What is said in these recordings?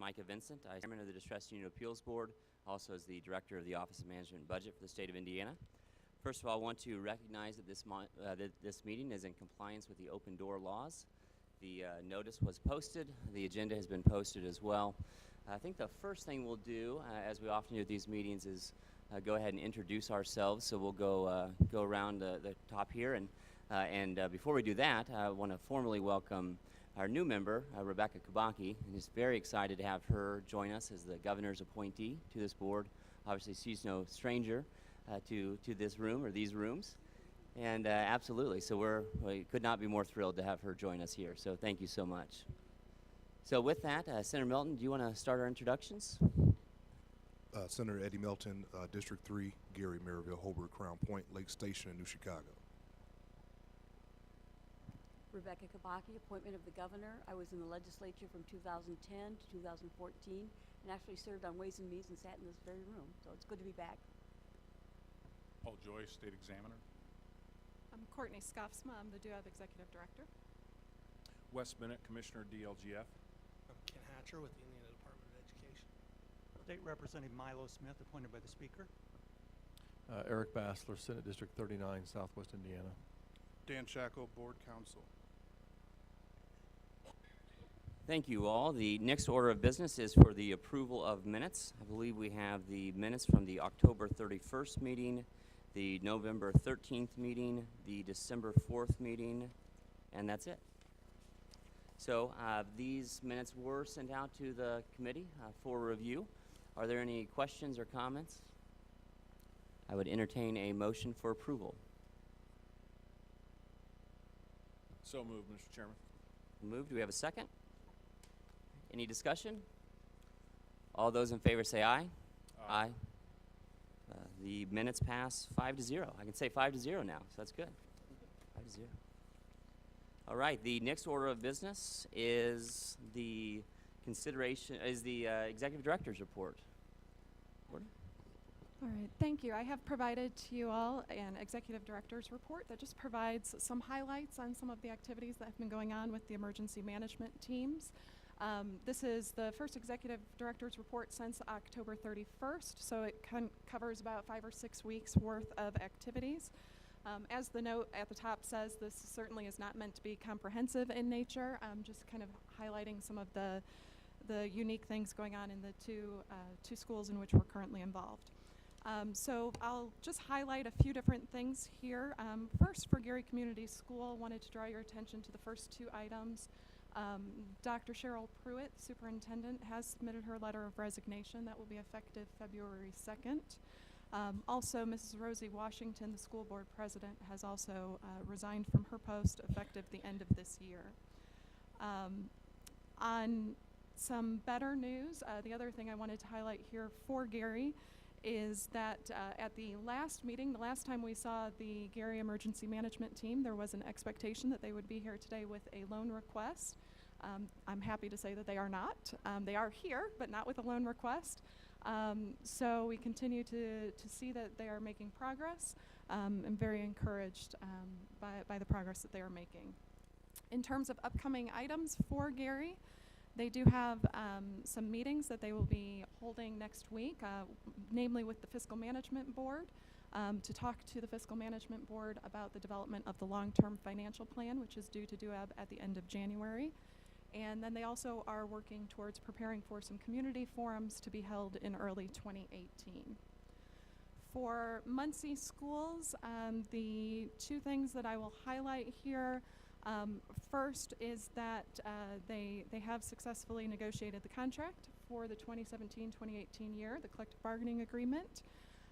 Micah Vincent. I'm Chairman of the Distress Union Appeals Board, also as the Director of the Office of Management and Budget for the State of Indiana. First of all, I want to recognize that this meeting is in compliance with the open door laws. The notice was posted. The agenda has been posted as well. I think the first thing we'll do, as we often do at these meetings, is go ahead and introduce ourselves. So we'll go around the top here, and before we do that, I want to formally welcome our new member, Rebecca Kubaki, and just very excited to have her join us as the governor's appointee to this board. Obviously, she's no stranger to this room or these rooms, and absolutely. So we could not be more thrilled to have her join us here. So thank you so much. So with that, Senator Milton, do you want to start our introductions? Senator Eddie Melton, District 3, Gary, Maryville, Holbrook, Crown Point, Lake Station, and New Chicago. Rebecca Kabaki, appointment of the governor. I was in the legislature from 2010 to 2014 and actually served on Ways and Means and sat in this very room. So it's good to be back. Paul Joyce, State Examiner. I'm Courtney Scoffsma. I'm the DUAB Executive Director. Wes Bennett, Commissioner, DLGF. I'm Ken Hatcher with the Indiana Department of Education. State Representative Milo Smith, appointed by the Speaker. Eric Bassler, Senate District 39, Southwest Indiana. Dan Shackel, Board Counsel. Thank you all. The next order of business is for the approval of minutes. I believe we have the minutes from the October 31st meeting, the November 13th meeting, the December 4th meeting, and that's it. So these minutes were sent out to the committee for review. Are there any questions or comments? I would entertain a motion for approval. So moved, Mr. Chairman. Moved. Do we have a second? Any discussion? All those in favor say aye. Aye. The minutes pass 5-0. I can say 5-0 now, so that's good. 5-0. All right. The next order of business is the executive director's report. Gordon? All right, thank you. I have provided to you all an executive director's report that just provides some highlights on some of the activities that have been going on with the emergency management teams. This is the first executive director's report since October 31st, so it covers about 5 or 6 weeks worth of activities. As the note at the top says, this certainly is not meant to be comprehensive in nature, just kind of highlighting some of the unique things going on in the two schools in which we're currently involved. So I'll just highlight a few different things here. First, for Gary Community School, wanted to draw your attention to the first 2 items. Dr. Cheryl Pruitt, superintendent, has submitted her letter of resignation that will be effective February 2nd. Also, Mrs. Rosie Washington, the school board president, has also resigned from her post effective the end of this year. On some better news, the other thing I wanted to highlight here for Gary is that at the last meeting, the last time we saw the Gary Emergency Management Team, there was an expectation that they would be here today with a loan request. I'm happy to say that they are not. They are here, but not with a loan request. So we continue to see that they are making progress. I'm very encouraged by the progress that they are making. In terms of upcoming items for Gary, they do have some meetings that they will be holding next week, namely with the Fiscal Management Board, to talk to the Fiscal Management Board about the development of the long-term financial plan, which is due to DUAB at the end of January. And then they also are working towards preparing for some community forums to be held in early 2018. For Muncie schools, the 2 things that I will highlight here. First is that they have successfully negotiated the contract for the 2017-2018 year, the collective bargaining agreement.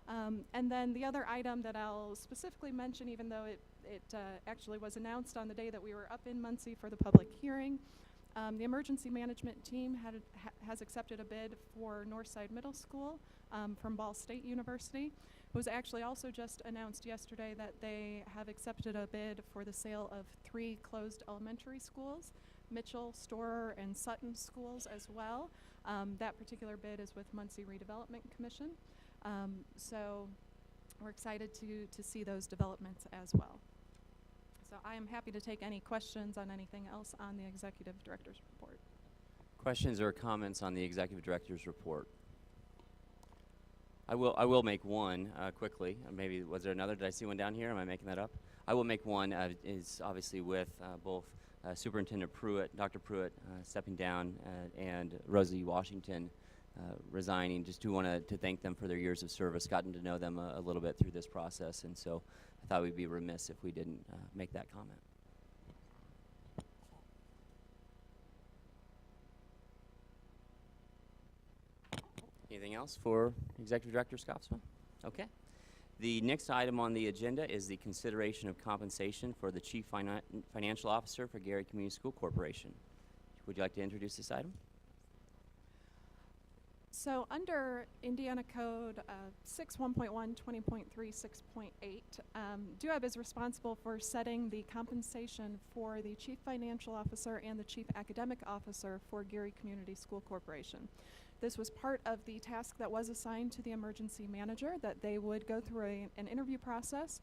And then the other item that I'll specifically mention, even though it actually was announced on the day that we were up in Muncie for the public hearing, the emergency management team has accepted a bid for Northside Middle School from Ball State University. It was actually also just announced yesterday that they have accepted a bid for the sale of 3 closed elementary schools, Mitchell, Storer, and Sutton schools as well. That particular bid is with Muncie Redevelopment Commission. So we're excited to see those developments as well. So I am happy to take any questions on anything else on the executive director's report. Questions or comments on the executive director's report? I will make one quickly. Maybe was there another? Did I see one down here? Am I making that up? I will make one. Is obviously with both Superintendent Pruitt, Dr. Pruitt stepping down, and Rosie Washington resigning. Just do want to thank them for their years of service. Gotten to know them a little bit through this process, and so I thought we'd be remiss if we didn't make that comment. Anything else for Executive Director Scotsman? Okay. The next item on the agenda is the consideration of compensation for the Chief Financial Officer for Gary Community School Corporation. Would you like to introduce this item? So under Indiana Code 6.1.1, 20.3, 6.8, DUAB is responsible for setting the compensation for the Chief Financial Officer and the Chief Academic Officer for Gary Community School Corporation. This was part of the task that was assigned to the emergency manager, that they would go through an interview process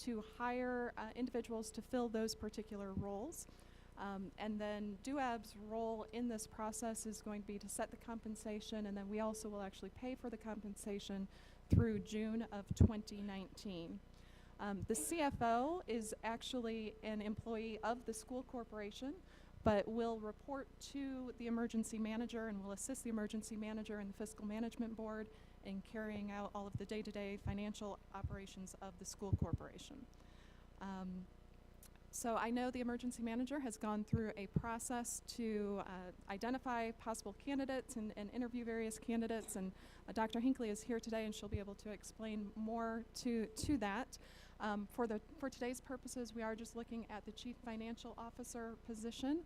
to hire individuals to fill those particular roles. And then DUAB's role in this process is going to be to set the compensation, and then we also will actually pay for the compensation through June of 2019. The CFO is actually an employee of the school corporation, but will report to the emergency manager and will assist the emergency manager and the fiscal management board in carrying out all of the day-to-day financial operations of the school corporation. So I know the emergency manager has gone through a process to identify possible candidates and interview various candidates, and Dr. Hinckley is here today and she'll be able to explain more to that. For today's purposes, we are just looking at the Chief Financial Officer position.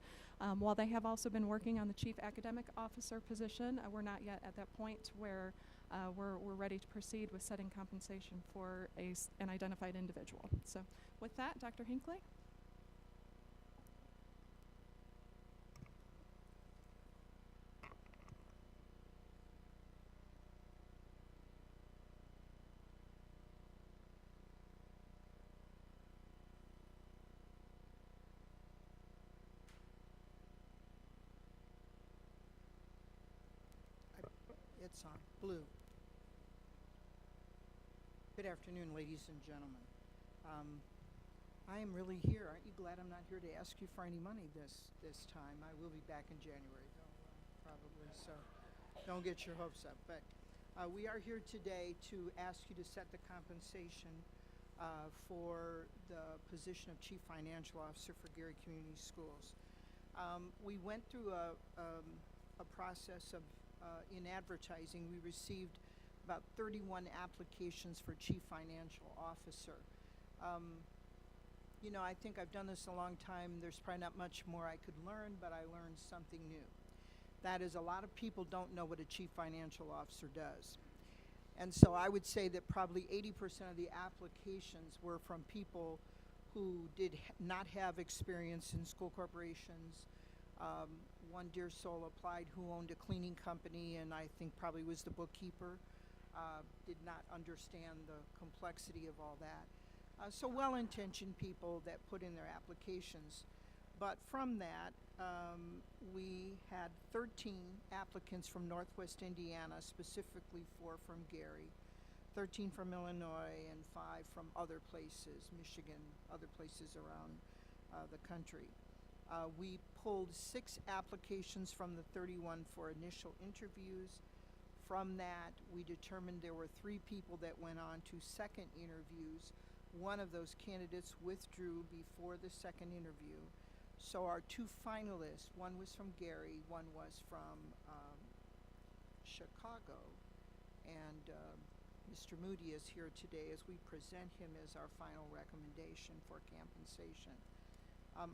While they have also been working on the Chief Academic Officer position, we're not yet at that point where we're ready to proceed with setting compensation for an identified individual. So with that, Dr. Hinckley. It's on. Blue. Good afternoon, ladies and gentlemen. I am really here. Aren't you glad I'm not here to ask you for any money this time? I will be back in January, though, probably, so don't get your hopes up. But we are here today to ask you to set the compensation for the position of Chief Financial Officer for Gary Community Schools. We went through a process of in advertising. We received about 31 applications for Chief Financial Officer. You know, I think I've done this a long time. There's probably not much more I could learn, but I learned something new. That is, a lot of people don't know what a Chief Financial Officer does. And so I would say that probably 80% of the applications were from people who did not have experience in school corporations. One dear soul applied who owned a cleaning company and I think probably was the bookkeeper, did not understand the complexity of all that. So well-intentioned people that put in their applications. But from that, we had 13 applicants from Northwest Indiana, specifically 4 from Gary, 13 from Illinois, and 5 from other places, Michigan, other places around the country. We pulled 6 applications from the 31 for initial interviews. From that, we determined there were 3 people that went on to second interviews. One of those candidates withdrew before the second interview. So our 2 finalists, one was from Gary, one was from Chicago, and Mr. Moody is here today as we present him as our final recommendation for compensation.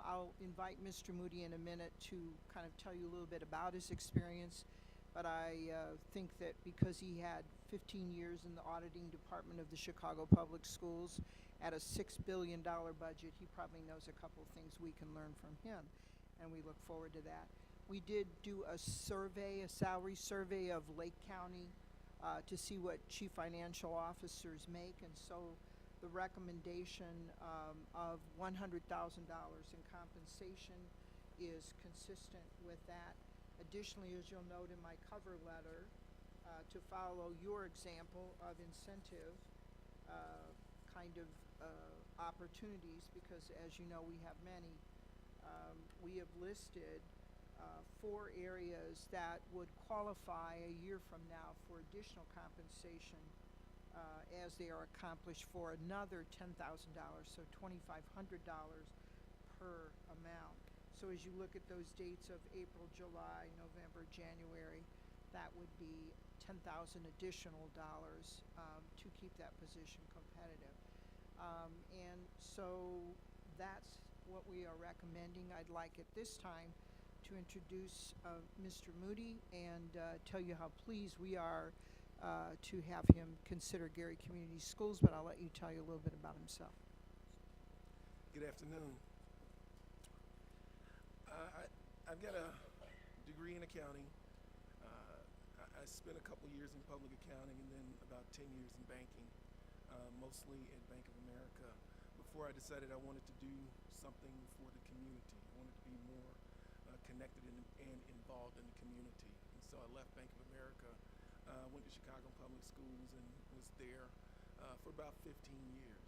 I'll invite Mr. Moody in a minute to kind of tell you a little bit about his experience, but I think that because he had 15 years in the auditing department of the Chicago Public Schools at a $6 billion budget, he probably knows a couple of things we can learn from him, and we look forward to that. We did do a survey, a salary survey of Lake County to see what chief financial officers make, and so the recommendation of $100,000 in compensation is consistent with that. Additionally, as you'll note in my cover letter, to follow your example of incentive opportunities, because as you know, we have many, we have listed 4 areas that would qualify a year from now for additional compensation as they are accomplished for another $10,000, so $2,500 per amount. So as you look at those dates of April, July, November, January, that would be $10,000 additional dollars to keep that position competitive. And so that's what we are recommending. I'd like at this time to introduce Mr. Moody and tell you how pleased we are to have him consider Gary Community Schools, but I'll let you tell you a little bit about himself. Good afternoon. I've got a degree in accounting. I spent a couple years in public accounting and then about 10 years in banking, mostly at Bank of America, before I decided I wanted to do something for the community. I wanted to be more connected and involved in the community. And so I left Bank of America, went to Chicago Public Schools, and was there for about 15 years,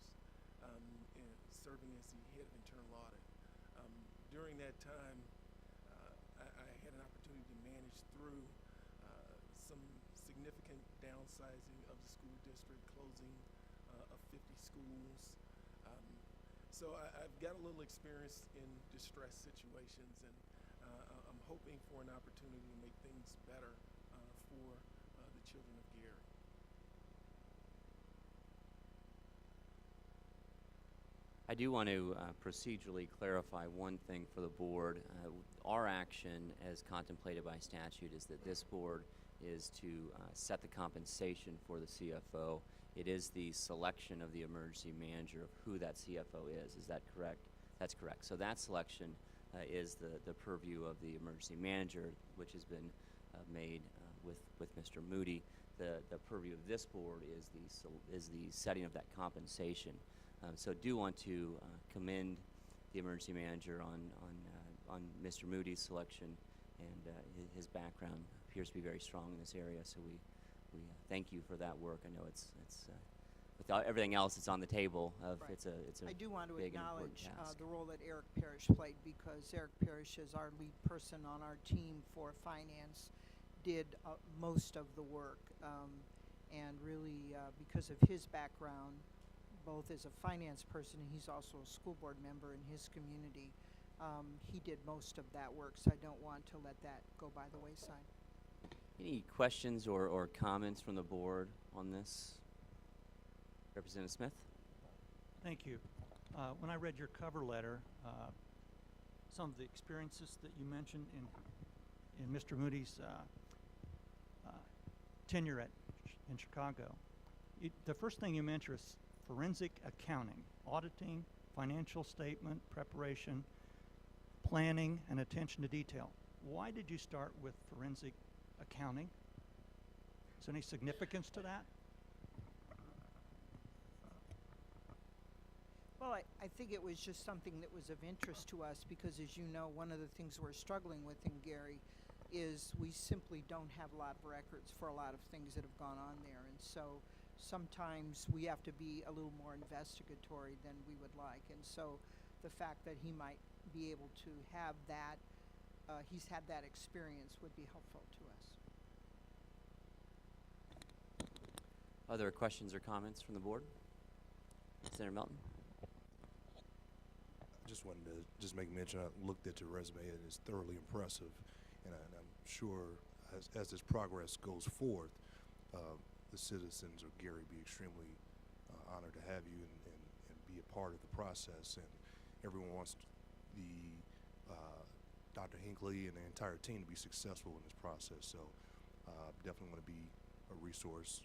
serving as the head of internal audit. During that time, I had an opportunity to manage through some significant downsizing of the school district, closing of 50 schools. So I've got a little experience in distressed situations, and I'm hoping for an opportunity to make things better for the children of Gary. I do want to procedurally clarify one thing for the board. Our action, as contemplated by statute, is that this board is to set the compensation for the CFO. It is the selection of the emergency manager of who that CFO is. Is that correct? That's correct. So that selection is the purview of the emergency manager, which has been made with Mr. Moody. The purview of this board is the setting of that compensation. So do want to commend the emergency manager on Mr. Moody's selection, and his background appears to be very strong in this area. So we thank you for that work. I know it's without everything else that's on the table. Right. It's a I do want to big and important acknowledge task. the role that Eric Parrish played, because Eric Parrish is our lead person on our team for finance, did most of the work, and really because of his background, both as a finance person, he's also a school board member in his community. He did most of that work, so I don't want to let that go by the wayside. Any questions or comments from the board on this? Representative Smith? Thank you. When I read your cover letter, some of the experiences that you mentioned in Mr. Moody's tenure in Chicago, the first thing you mentioned is forensic accounting, auditing, financial statement preparation, planning, and attention to detail. Why did you start with forensic accounting? Is there any significance to that? Well, I think it was just something that was of interest to us, because as you know, one of the things we're struggling with in Gary is we simply don't have a lot of records for a lot of things that have gone on there. And so sometimes we have to be a little more investigatory than we would like. And so the fact that he might be able to have that, he's had that experience, would be helpful to us. Other questions or comments from the board? Senator Melton? I just wanted to make mention, I looked at your resume, and it's thoroughly impressive, and I'm sure as this progress goes forth, the citizens of Gary be extremely honored to have you and be a part of the process, and everyone wants Dr. Hinckley and the entire team to be successful in this process. So definitely want to be a resource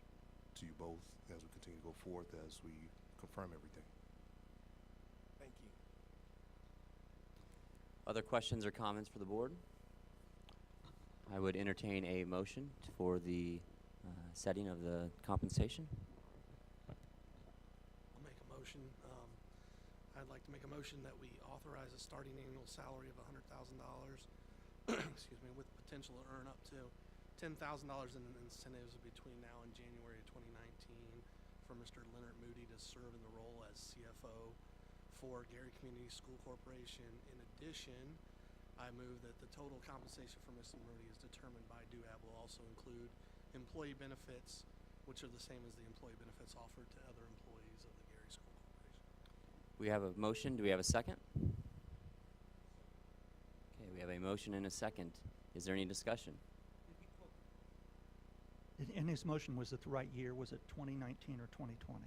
to you both as we continue to go forth, as we confirm everything. Thank you. Other questions or comments for the board? I would entertain a motion for the setting of the compensation. I'll make a motion. I'd like to make a motion that we authorize a starting annual salary of $100,000, excuse me, with potential to earn up to $10,000 in incentives between now and January of 2019 for Mr. Leonard Moody to serve in the role as CFO for Gary Community School Corporation. In addition, I move that the total compensation for Mr. Moody is determined by DUAB will also include employee benefits, which are the same as the employee benefits offered to other employees of the Gary School Corporation. We have a motion. Do we have a second? Okay, we have a motion and a second. Is there any discussion? In his motion, was it the right year? Was it 2019 or 2020?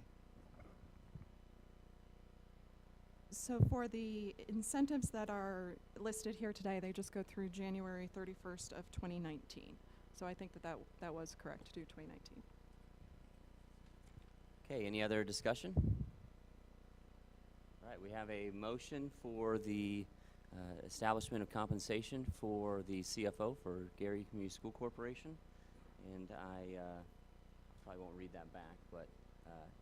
So for the incentives that are listed here today, they just go through January 31st of 2019. So I think that was correct to do 2019. Okay, any other discussion? All right, we have a motion for the establishment of compensation for the CFO for Gary Community School Corporation. And I probably won't read that back, but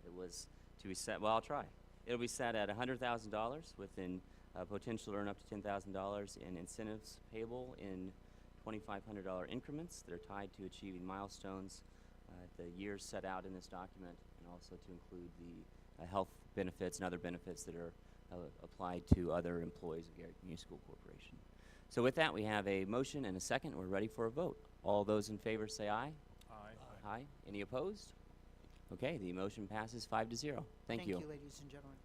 it was to be set, well, I'll try. It'll be set at $100,000 with potential to earn up to $10,000 in incentives payable in $2,500 increments that are tied to achieving milestones the years set out in this document, and also to include the health benefits and other benefits that are applied to other employees of Gary Community School Corporation. So with that, we have a motion and a second. We're ready for a vote. All those in favor say aye. Aye. Aye. Any opposed? Okay, the motion passes 5-0. Thank you. Thank you, ladies and gentlemen.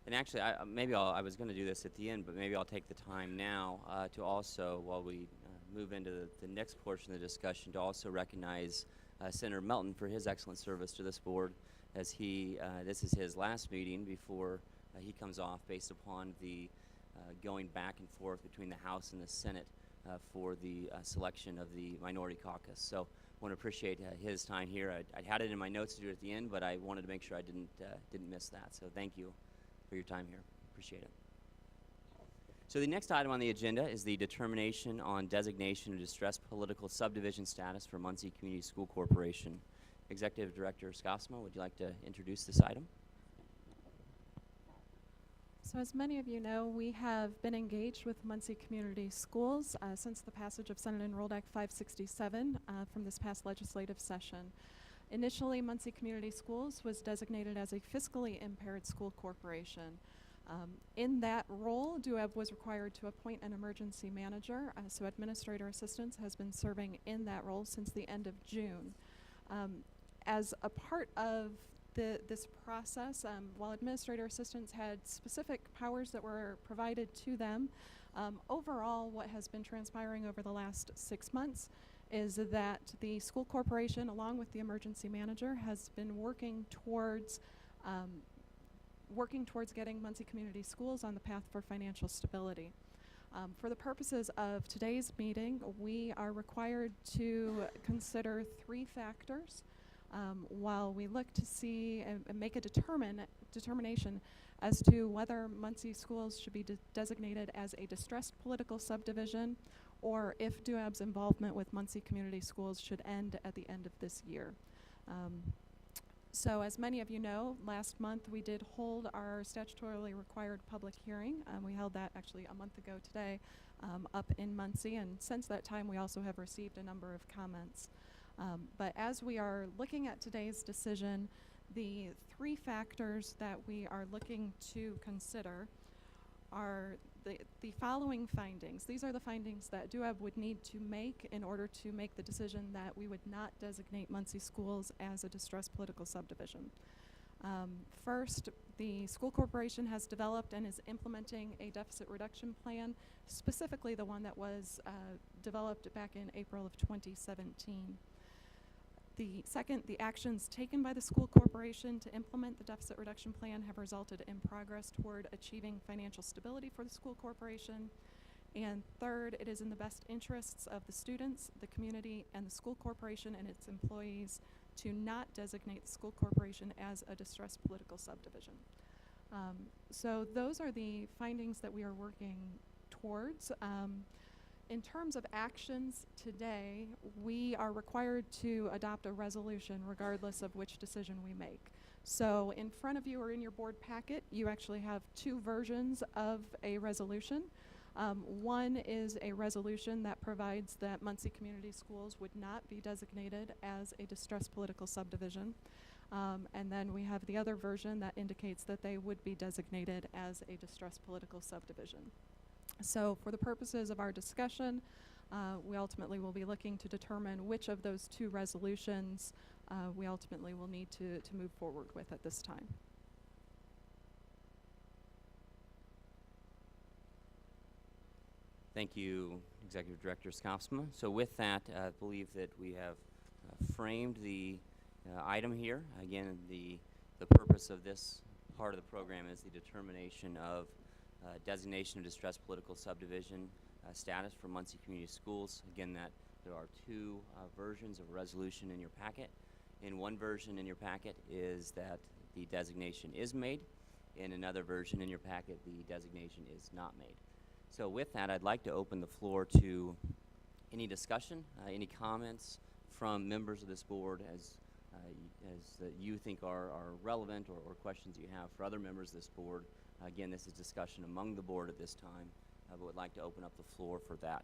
And actually, I was going to do this at the end, but maybe I'll take the time now to also, while we move into the next portion of the discussion, to also recognize Senator Melton for his excellent service to this board, as this is his last meeting before he comes off, based upon the going back and forth between the House and the Senate for the selection of the minority caucus. So I want to appreciate his time here. I had it in my notes to do it at the end, but I wanted to make sure I didn't miss that. So thank you for your time here. Appreciate it. So the next item on the agenda is the determination on designation of distressed political subdivision status for Muncie Community School Corporation. Executive Director Skosma, would you like to introduce this item? So as many of you know, we have been engaged with Muncie Community Schools since the passage of Senate Enrolled Act 567 from this past legislative session. Initially, Muncie Community Schools was designated as a fiscally impaired school corporation. In that role, DUAB was required to appoint an emergency manager, so Administrator Assistance has been serving in that role since the end of June. As a part of this process, while Administrator Assistants had specific powers that were provided to them, overall what has been transpiring over the last 6 months is that the school corporation, along with the emergency manager, has been working towards getting Muncie Community Schools on the path for financial stability. For the purposes of today's meeting, we are required to consider 3 factors while we look to see and make a determination as to whether Muncie Schools should be designated as a distressed political subdivision, or if DUAB's involvement with Muncie Community Schools should end at the end of this year. So as many of you know, last month we did hold our statutorily required public hearing. We held that actually a month ago today up in Muncie, and since that time we also have received a number of comments. But as we are looking at today's decision, the 3 factors that we are looking to consider are the following findings. These are the findings that DUAB would need to make in order to make the decision that we would not designate Muncie Schools as a distressed political subdivision. First, the school corporation has developed and is implementing a deficit reduction plan, specifically the one that was developed back in April of 2017. The second, the actions taken by the school corporation to implement the deficit reduction plan have resulted in progress toward achieving financial stability for the school corporation. And third, it is in the best interests of the students, the community, and the school corporation and its employees to not designate the school corporation as a distressed political subdivision. So those are the findings that we are working towards. In terms of actions today, we are required to adopt a resolution regardless of which decision we make. So in front of you or in your board packet, you actually have two versions of a resolution. One is a resolution that provides that Muncie Community Schools would not be designated as a distressed political subdivision. And then we have the other version that indicates that they would be designated as a distressed political subdivision. So for the purposes of our discussion, we ultimately will be looking to determine which of those two resolutions we ultimately will need to move forward with at this time. Thank you, Executive Director Skopsma. So with that, I believe that we have framed the item here. Again, the purpose of this part of the program is the determination of designation of distressed political subdivision status for Muncie Community Schools. Again, that there are two versions of a resolution in your packet. In one version in your packet is that the designation is made. In another version in your packet, the designation is not made. So with that, I'd like to open the floor to any discussion, any comments from members of this board as you think are relevant, or questions you have for other members of this board. Again, this is discussion among the board at this time, but would like to open up the floor for that.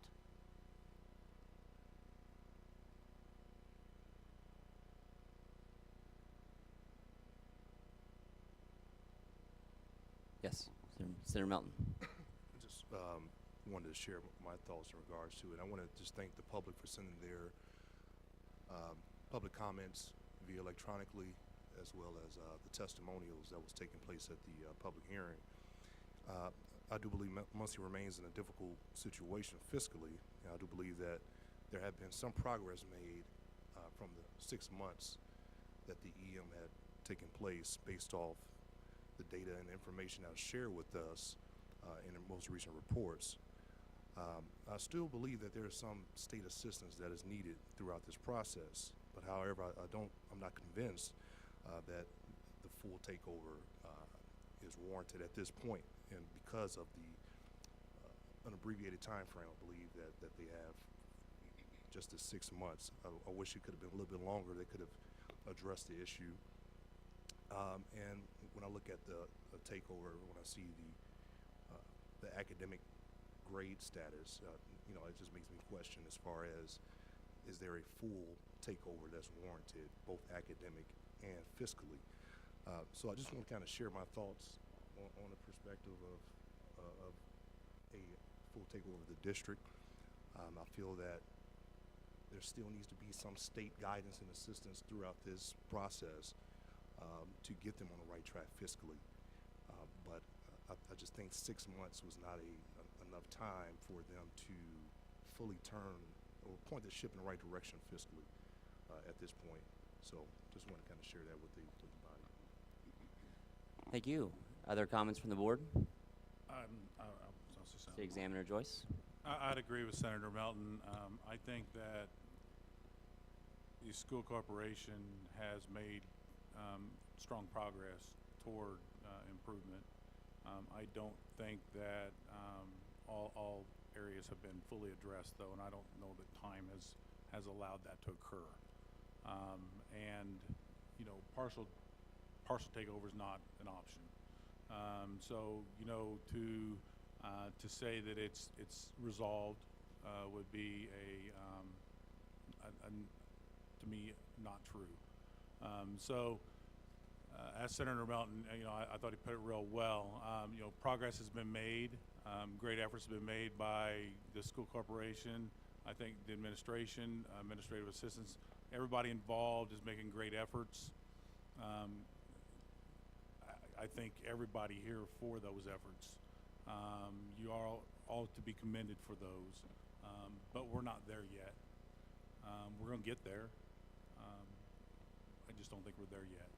Yes, Senator Melton. I just wanted to share my thoughts in regards to it. I want to just thank the public for sending their public comments via electronically, as well as the testimonials that was taking place at the public hearing. I do believe Muncie remains in a difficult situation fiscally. I do believe that there have been some progress made from the 6 months that the EM had taken place based off the data and information that was shared with us in the most recent reports. I still believe that there is some state assistance that is needed throughout this process, but however, I'm not convinced that the full takeover is warranted at this point, and because of the an abbreviated time frame, I believe that they have just the 6 months. I wish it could have been a little bit longer. They could have addressed the issue. And when I look at the takeover, when I see the academic grade status, it just makes me question as far as, is there a full takeover that's warranted, both academic and fiscally? So I just want to kind of share my thoughts on the perspective of a full takeover of the district. I feel that there still needs to be some state guidance and assistance throughout this process to get them on the right track fiscally. But I just think 6 months was not enough time for them to fully turn or point the ship in the right direction fiscally at this point. So just want to kind of share that with the body. Thank you. Other comments from the board? State Examiner Joyce. I'd agree with Senator Melton. I think that the school corporation has made strong progress toward improvement. I don't think that all areas have been fully addressed, though, and I don't know that time has allowed that to occur. And partial takeover is not an option. So to say that it's resolved would be to me not true. As Senator Melton, I thought he put it real well. Progress has been made. Great efforts have been made by the school corporation. I think the administration, administrative assistants, everybody involved is making great efforts. I think everybody here for those efforts. You are all to be commended for those, but we're not there yet. We're going to get there. I just don't think we're there yet.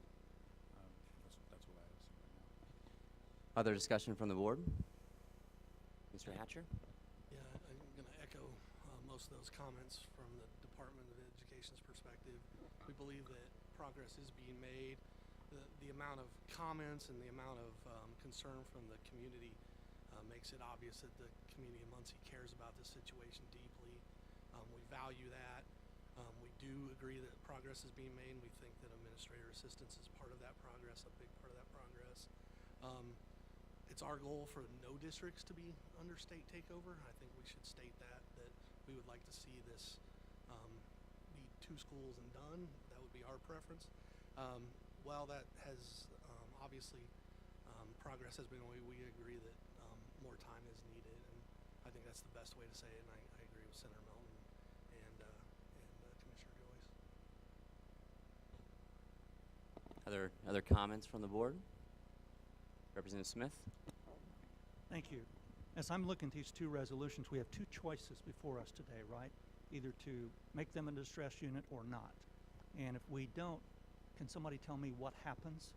That's what I have to say right now. Other discussion from the board? Mr. Hatcher? Yeah, I'm going to echo most of those comments from the Department of Education's perspective. We believe that progress is being made. The amount of comments and the amount of concern from the community makes it obvious that the community of Muncie cares about this situation deeply. We value that. We do agree that progress is being made, and we think that administrator assistance is part of that progress, a big part of that progress. It's our goal for no districts to be under state takeover. I think we should state that we would like to see this be 2 schools and done. That would be our preference. While that has obviously progress has been made, we agree that more time is needed, and I think that's the best way to say it, and I agree with Senator Melton and Commissioner Joyce. Other comments from the board? Representative Smith? Thank you. As I'm looking at these 2 resolutions, we have 2 choices before us today, right? Either to make them a distress unit or not. And if we don't, can somebody tell me what happens?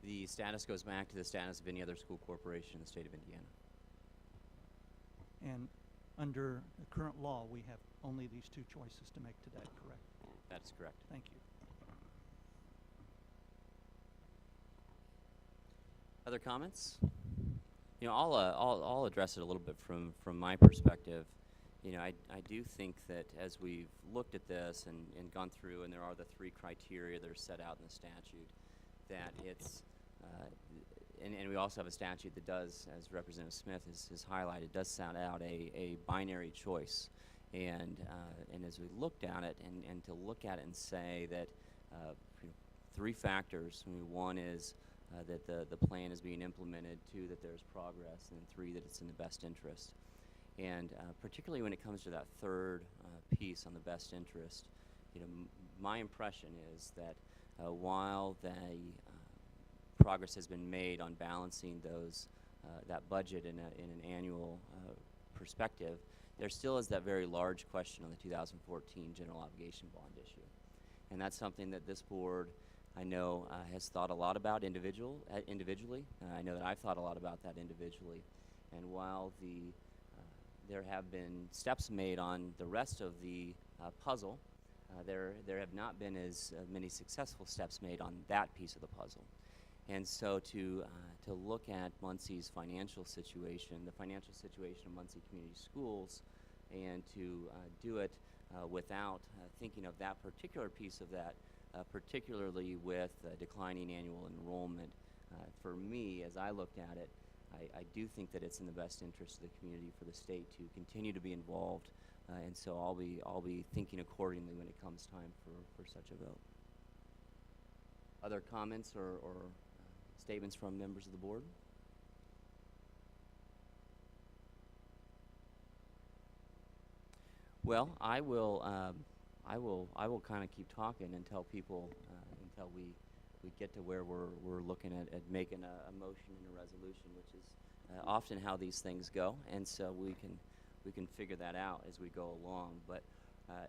The status goes back to the status of any other school corporation in the state of Indiana. And under the current law, we have only these 2 choices to make today, correct? That is correct. Thank you. Other comments? You know, I'll address it a little bit from my perspective. You know, I do think that as we've looked at this and gone through, and there are the 3 criteria that are set out in the statute, that it's, and we also have a statute that does, as Representative Smith has highlighted, does set out a binary choice. And as we looked at it, and to look at it and say that 3 factors, I mean, 1 is that the plan is being implemented, 2, that there's progress, and 3, that it's in the best interest. And particularly when it comes to that 3rd piece on the best interest, you know, my impression is that while the progress has been made on balancing those that budget in an annual perspective, there still is that very large question on the 2014 general obligation bond issue. And that's something that this board, I know, has thought a lot about individually. I know that I've thought a lot about that individually. And while there have been steps made on the rest of the puzzle, there have not been as many successful steps made on that piece of the puzzle. And so to look at Muncie's financial situation, the financial situation of Muncie Community Schools, and to do it without thinking of that particular piece of that, particularly with declining annual enrollment, for me, as I looked at it, I do think that it's in the best interest of the community for the state to continue to be involved, and so I'll be thinking accordingly when it comes time for such a vote. Other comments or statements from members of the board? Well, I will kind of keep talking until people until we get to where we're looking at making a motion and a resolution, which is often how these things go, and so we can figure that out as we go along. But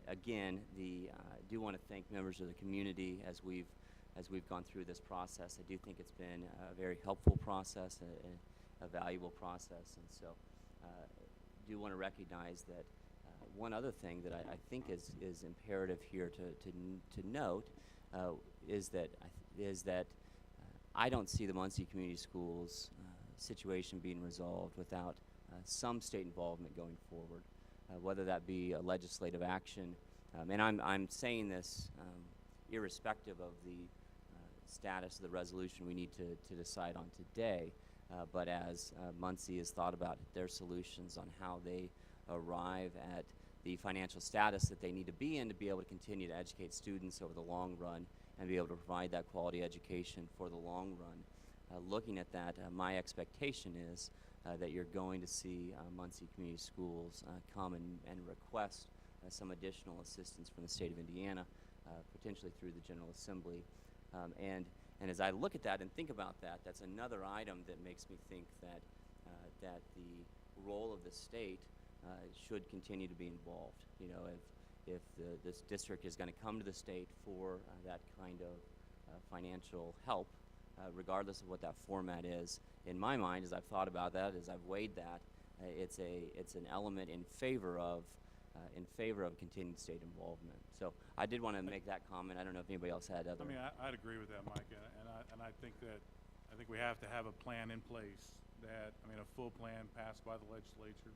again, I do want to thank members of the community as we've gone through this process. I do think it's been a very helpful process, a valuable process, and so do want to recognize that one other thing that I think is imperative here to note is that I don't see the Muncie Community Schools situation being resolved without some state involvement going forward, whether that be a legislative action. And I'm saying this irrespective of the status of the resolution we need to decide on today, but as Muncie has thought about their solutions on how they arrive at the financial status that they need to be in to be able to continue to educate students over the long run and be able to provide that quality education for the long run. Looking at that, my expectation is that you're going to see Muncie Community Schools come and request some additional assistance from the state of Indiana, potentially through the General Assembly. And as I look at that and think about that, that's another item that makes me think that the role of the state should continue to be involved. You know, if this district is going to come to the state for that kind of financial help, regardless of what that format is, in my mind, as I've thought about that, as I've weighed that, it's an element in favor of continued state involvement. So I did want to make that comment. I don't know if anybody else had other. I mean, I'd agree with that, Mike, and I think that I think we have to have a plan in place a full plan passed by the legislature.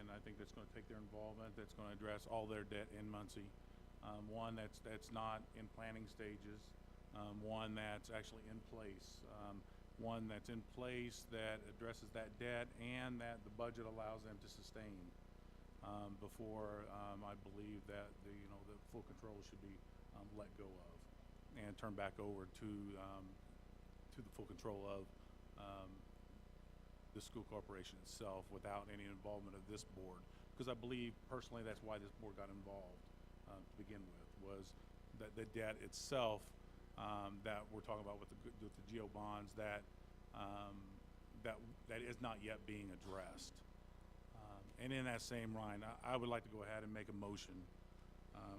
And I think that's going to take their involvement, that's going to address all their debt in Muncie. One that's not in planning stages, one that's actually in place, one that's in place that addresses that debt and that the budget allows them to sustain before I believe that the full control should be let go of and turned back over to the full control of the school corporation itself without any involvement of this board. Because I believe personally that's why this board got involved to begin with, was that the debt itself that we're talking about with the GO bonds that is not yet being addressed. And in that same line, I would like to go ahead and make a motion.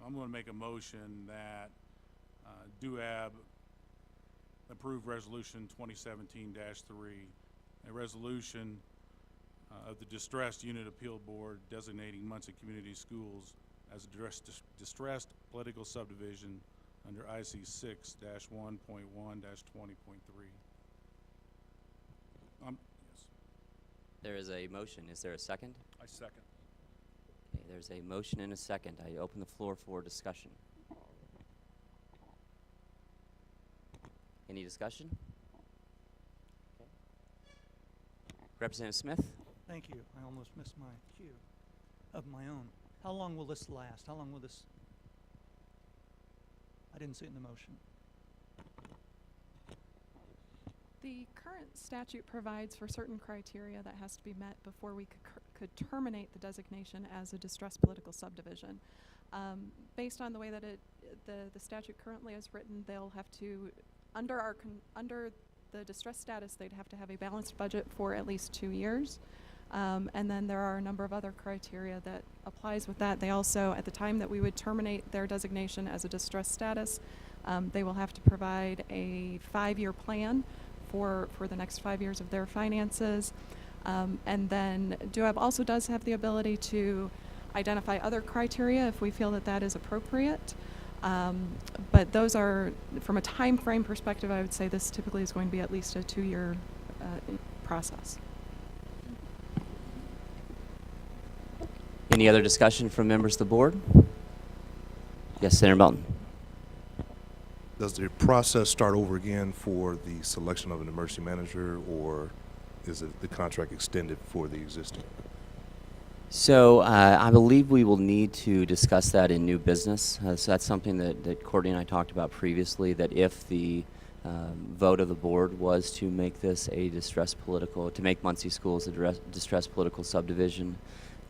I'm going to make a motion that DUAB approve resolution 2017-3, a resolution of the Distressed Unit Appeal Board designating Muncie Community Schools as a distressed political subdivision under IC 6-1.1-20.3. Yes. There is a motion. Is there a second? I second. Okay, there's a motion and a second. I open the floor for discussion. Any discussion? Okay. Representative Smith? Thank you. I almost missed my cue of my own. How long will this last? How long will this? I didn't see it in the motion. The current statute provides for certain criteria that has to be met before we could terminate the designation as a distressed political subdivision. Based on the way that the statute currently is written, they'll have to, under the distressed status, they'd have to have a balanced budget for at least 2 years. And then there are a number of other criteria that applies with that. They also, at the time that we would terminate their designation as a distressed status, they will have to provide a 5-year plan for the next 5 years of their finances. And then DUAB also does have the ability to identify other criteria if we feel that that is appropriate. But those are, from a time frame perspective, I would say this typically is going to be at least a 2-year process. Any other discussion from members of the board? Yes, Senator Melton. Does the process start over again for the selection of an emergency manager, or is it the contract extended for the existing? So I believe we will need to discuss that in new business. So that's something that Courtney and I talked about previously, that if the vote of the board was to make this a to make Muncie Schools a distressed political subdivision,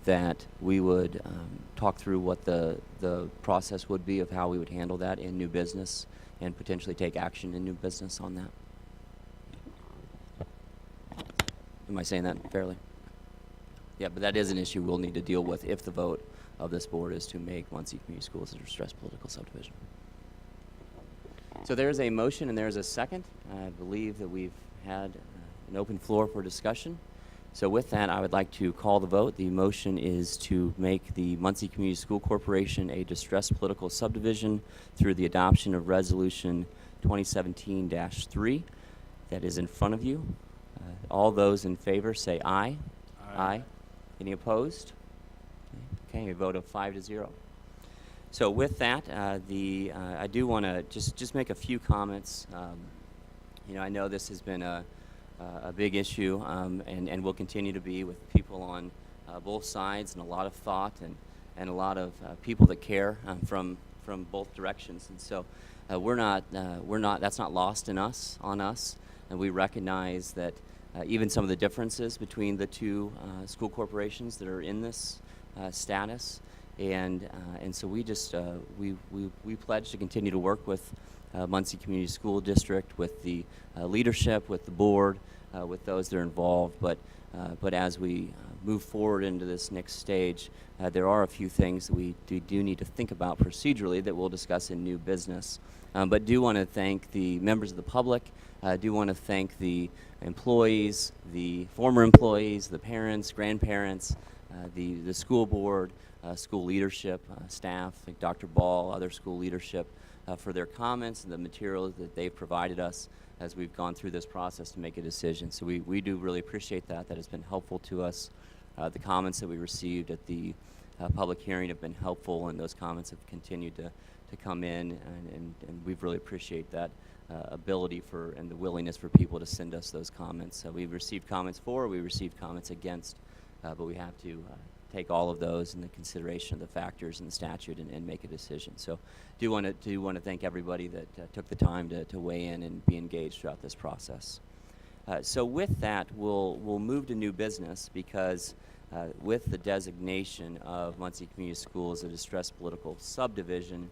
that we would talk through what the process would be of how we would handle that in new business and potentially take action in new business on that. Am I saying that fairly? Yeah, but that is an issue we'll need to deal with if the vote of this board is to make Muncie Community Schools a distressed political subdivision. So there's a motion and there's a second. I believe that we've had an open floor for discussion. So with that, I would like to call the vote. The motion is to make the Muncie Community School Corporation a distressed political subdivision through the adoption of Resolution 2017-3 that is in front of you. All those in favor say aye. Aye. Any opposed? Okay, a vote of 5-0. So with that, I do want to just make a few comments. I know this has been a big issue and will continue to be, with people on both sides, and a lot of thought and a lot of people that care from both directions. And so that's not lost on us, and we recognize that even some of the differences between the two school corporations that are in this status, and so we pledge to continue to work with Muncie Community School District, with the leadership, with the board, with those that are involved. But as we move forward into this next stage, there are a few things that we do need to think about procedurally that we'll discuss in new business. But do want to thank the members of the public. Do want to thank the employees, the former employees, the parents, grandparents, the school board, school leadership, staff, like Dr. Ball, other school leadership, for their comments and the material that they've provided us as we've gone through this process to make a decision. So we do really appreciate that. That has been helpful to us. The comments that we received at the public hearing have been helpful, and those comments have continued to come in, and we really appreciate that ability and the willingness for people to send us those comments. We've received comments for, we received comments against, but we have to take all of those into consideration of the factors in the statute and make a decision. So do want to thank everybody that took the time to weigh in and be engaged throughout this process. So with that, we'll move to new business, because with the designation of Muncie Community Schools a distressed political subdivision,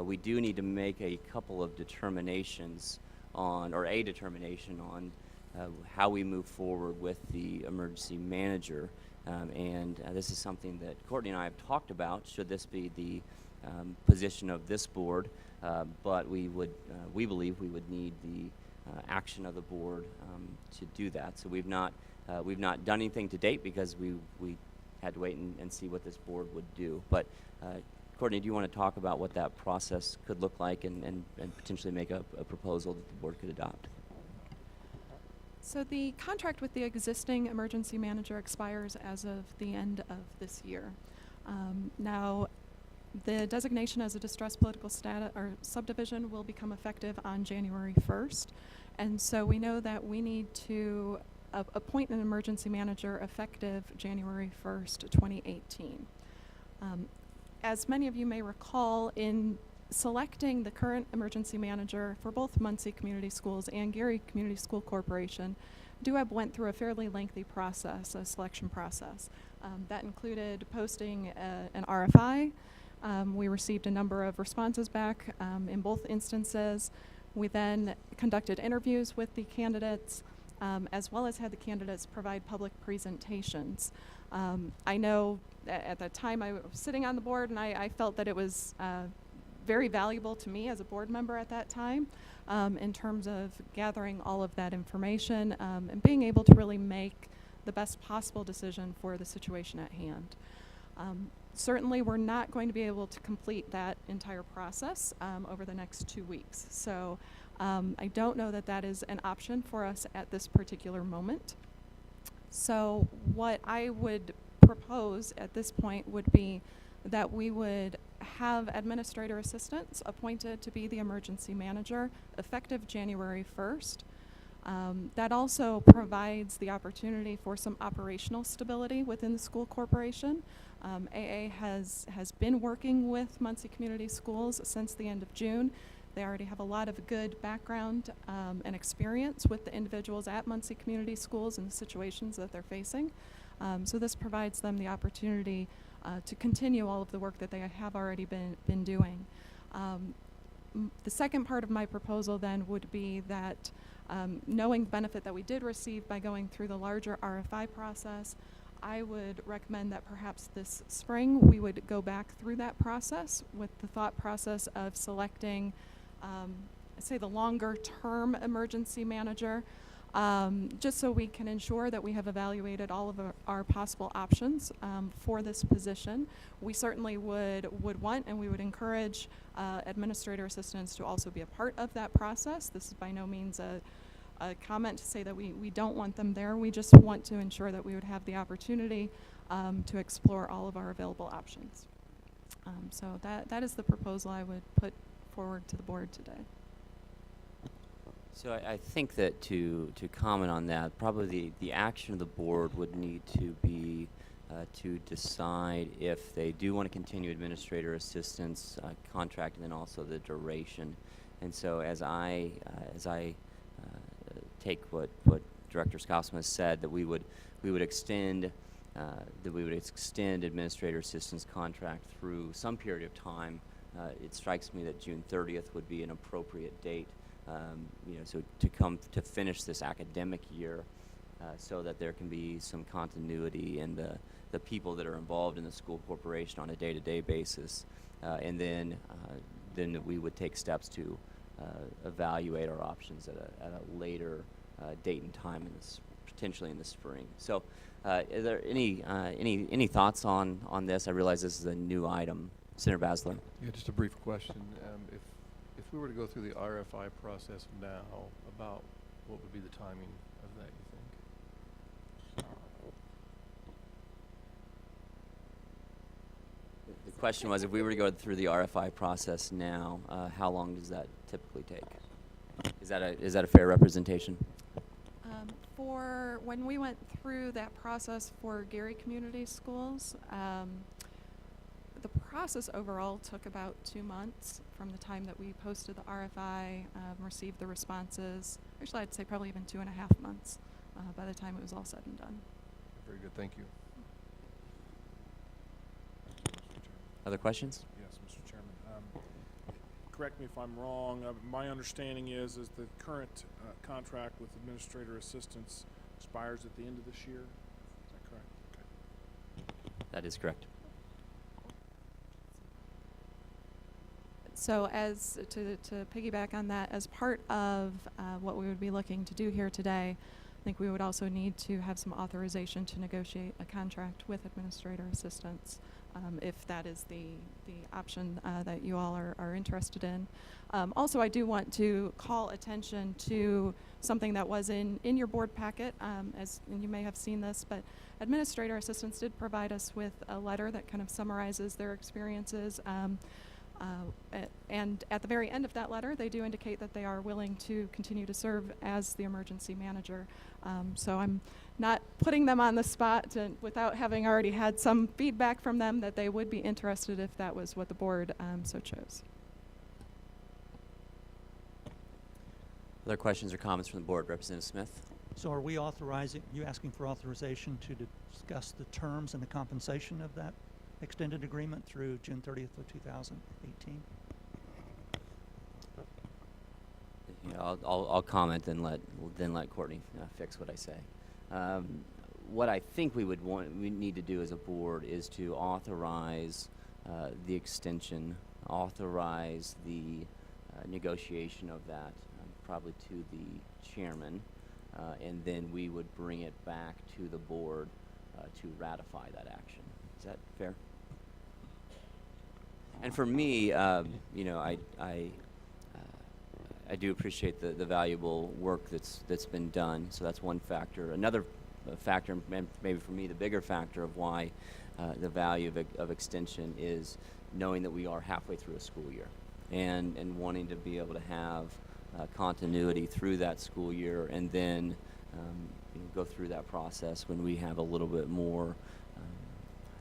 we do need to make a couple of determinations on, or a determination on, how we move forward with the emergency manager. And this is something that Courtney and I have talked about, should this be the position of this board, but we believe we would need the action of the board to do that. So we've not done anything to date, because we had to wait and see what this board would do. But Courtney, do you want to talk about what that process could look like and potentially make a proposal that the board could adopt? So the contract with the existing emergency manager expires as of the end of this year. Now, the designation as a distressed political subdivision will become effective on January 1st. And so we know that we need to appoint an emergency manager effective January 1st, 2018. As many of you may recall, in selecting the current emergency manager for both Muncie Community Schools and Gary Community School Corporation, DUAB went through a fairly lengthy process, a selection process. That included posting an RFI. We received a number of responses back in both instances. We then conducted interviews with the candidates, as well as had the candidates provide public presentations. I know at the time I was sitting on the board, and I felt that it was very valuable to me as a board member at that time, in terms of gathering all of that information and being able to really make the best possible decision for the situation at hand. Certainly, we're not going to be able to complete that entire process over the next 2 weeks. So I don't know that that is an option for us at this particular moment. So what I would propose at this point would be that we would have administrator assistants appointed to be the emergency manager effective January 1st. That also provides the opportunity for some operational stability within the school corporation. AA has been working with Muncie Community Schools since the end of June. They already have a lot of good background and experience with the individuals at Muncie Community Schools and the situations that they're facing. So this provides them the opportunity to continue all of the work that they have already been doing. The second part of my proposal then would be that knowing the benefit that we did receive by going through the larger RFI process, I would recommend that perhaps this spring we would go back through that process with the thought process of selecting, say, the longer term emergency manager, just so we can ensure that we have evaluated all of our possible options for this position. We certainly would want, and we would encourage administrator assistants to also be a part of that process. This is by no means a comment to say that we don't want them there. We just want to ensure that we would have the opportunity to explore all of our available options. So that is the proposal I would put forward to the board today. So I think that to comment on that, probably the action of the board would need to be to decide if they do want to continue administrator assistance contract, and then also the duration. And so as I take what Director Scousman has said, that we would extend administrator assistance contract through some period of time. It strikes me that June 30th would be an appropriate date. So to finish this academic year, so that there can be some continuity in the people that are involved in the school corporation on a day-to-day basis, and then we would take steps to evaluate our options at a later date and time potentially in the spring. So, are there any thoughts on this? I realize this is a new item. Senator Basler. Yeah, just a brief question. If If we were to go through the RFI process now, about what would be the timing of that, you think? The question was, if we were to go through the RFI process now, how long does that typically take? Is that a fair representation? For when we went through that process for Gary Community Schools, the process overall took about 2 months from the time that we posted the RFI, received the responses. Actually, I'd say probably even 2.5 months by the time it was all said and done. Very good, thank you. Other questions? Yes, Mr. Chairman. Correct me if I'm wrong. My understanding is the current contract with administrator assistants expires at the end of this year. Is that correct? Okay. That is correct. So as to piggyback on that, as part of what we would be looking to do here today, I think we would also need to have some authorization to negotiate a contract with administrator assistants, if that is the option that you all are interested in. Also, I do want to call attention to something that was in your board packet, and you may have seen this, but administrator assistants did provide us with a letter that kind of summarizes their experiences. And at the very end of that letter, they do indicate that they are willing to continue to serve as the emergency manager. So I'm not putting them on the spot without having already had some feedback from them that they would be interested if that was what the board so chose. Other questions or comments from the board? Representative Smith? So are we you asking for authorization to discuss the terms and the compensation of that extended agreement through June 30th of 2018? Yeah, I'll comment, then let Courtney fix what I say. What I think we need to do as a board is to authorize the extension, authorize the negotiation of that, probably to the chairman, and then we would bring it back to the board to ratify that action. Is that fair? And for me, you know, I do appreciate the valuable work that's been done. So that's one factor. Another factor, and maybe for me the bigger factor of why the value of extension is knowing that we are halfway through a school year, and wanting to be able to have continuity through that school year, and then you know, go through that process when we have a little bit more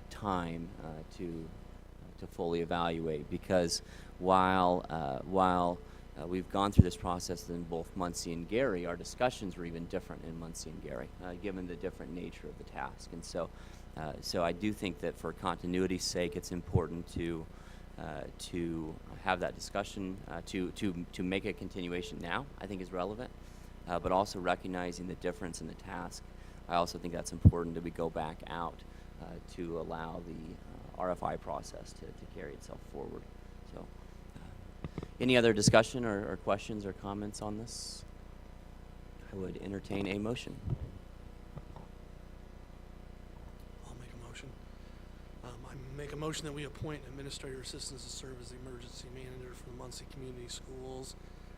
time to fully evaluate. Because while we've gone through this process in both Muncie and Gary, our discussions were even different in Muncie and Gary, given the different nature of the task. And so I do think that for continuity's sake, it's important to have that discussion, to make a continuation now, I think is relevant, but also recognizing the difference in the task. I also think that's important that we go back out to allow the RFI process to carry itself forward. So, any other discussion or questions or comments on this? I would entertain a motion. I'll make a motion. I make a motion that we appoint administrator assistants to serve as the emergency manager for the Muncie Community Schools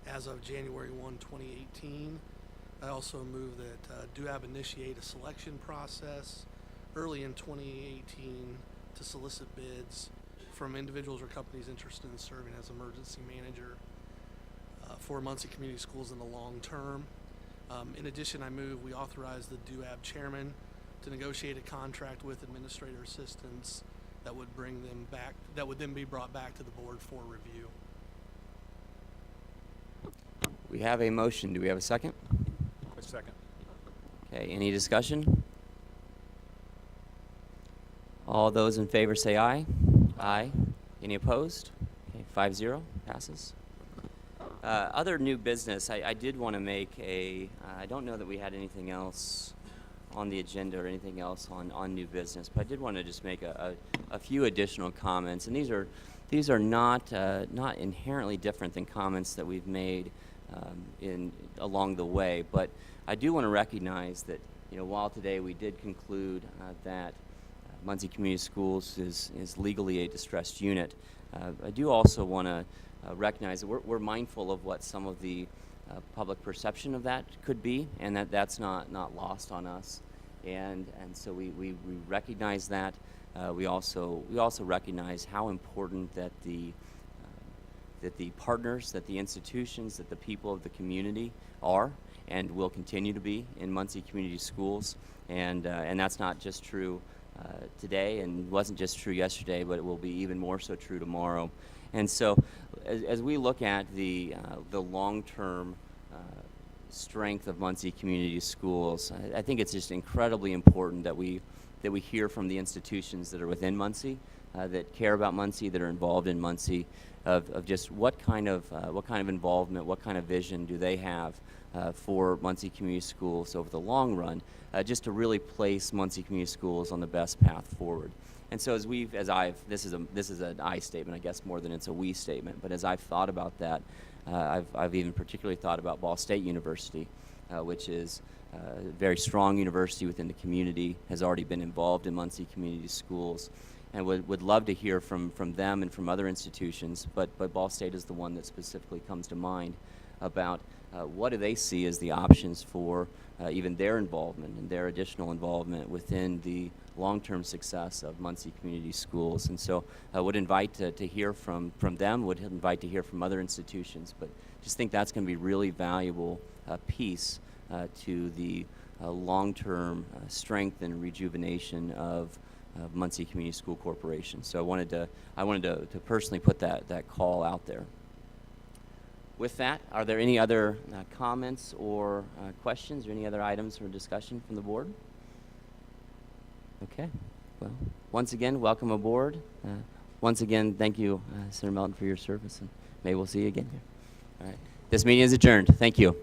as of January 1, 2018. I also move that DUAB initiate a selection process early in 2018 to solicit bids from individuals or companies interested in serving as emergency manager for Muncie Community Schools in the long term. In addition, I move we authorize the DUAB chairman to negotiate a contract with administrator assistants that would bring them back, that would then be brought back to the board for review. We have a motion. Do we have a second? A second. Okay, any discussion? All those in favor say aye. Aye. Any opposed? Okay, 5-0, passes. Other new business, I did want to make I don't know that we had anything else on the agenda or anything else on new business, but I did want to just make a few additional comments, and these are not inherently different than comments that we've made along the way, but I do want to recognize that, you know, while today we did conclude that Muncie Community Schools is legally a distressed unit, I do also want to recognize that we're mindful of what some of the public perception of that could be, and that's not lost on us. And so we recognize that. We also recognize how important that the partners, that the institutions, that the people of the community are and will continue to be in Muncie Community Schools. And that's not just true today, and wasn't just true yesterday, but it will be even more so true tomorrow. And so as we look at the long-term strength of Muncie Community Schools, I think it's just incredibly important that we hear from the institutions that are within Muncie, that care about Muncie, that are involved in Muncie, of just what kind of involvement, what kind of vision do they have for Muncie Community Schools over the long run, just to really place Muncie Community Schools on the best path forward. And so this is an I statement, I guess, more than it's a we statement, but as I've thought about that, I've even particularly thought about Ball State University, which is a very strong university within the community, has already been involved in Muncie Community Schools, and would love to hear from them and from other institutions, but Ball State is the one that specifically comes to mind about what do they see as the options for even their involvement and their additional involvement within the long-term success of Muncie Community Schools. And so I would invite to hear from them, would invite to hear from other institutions, but just think that's going to be really valuable piece to the long-term strength and rejuvenation of Muncie Community School Corporation. So I wanted to personally put that call out there. With that, are there any other comments or questions or any other items for discussion from the board? Okay. Well, once again, welcome aboard. Once again, thank you, Senator Melton, for your service, and maybe we'll see you again here. All right. This meeting is adjourned. Thank you.